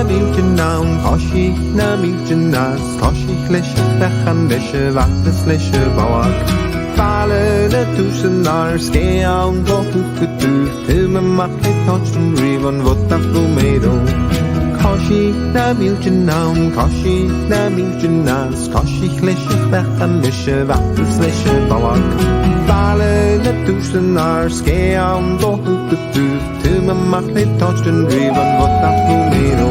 míltin naun, Koshi na míltin nas, Koshi chlishe bechan lishe, Vachtas lishe bawag. Fale na tusen nar, Skeaun bohu kutu, Tume machli tochten rivon, Votaf bumedo. Koshi na míltin naun, Koshi na míltin nas, Koshi chlishe bechan lishe, Vachtas lishe bawag. Fale na tusen nar, Skeaun bohu kutu, Tume machli tochten rivon, Votaf bumedo.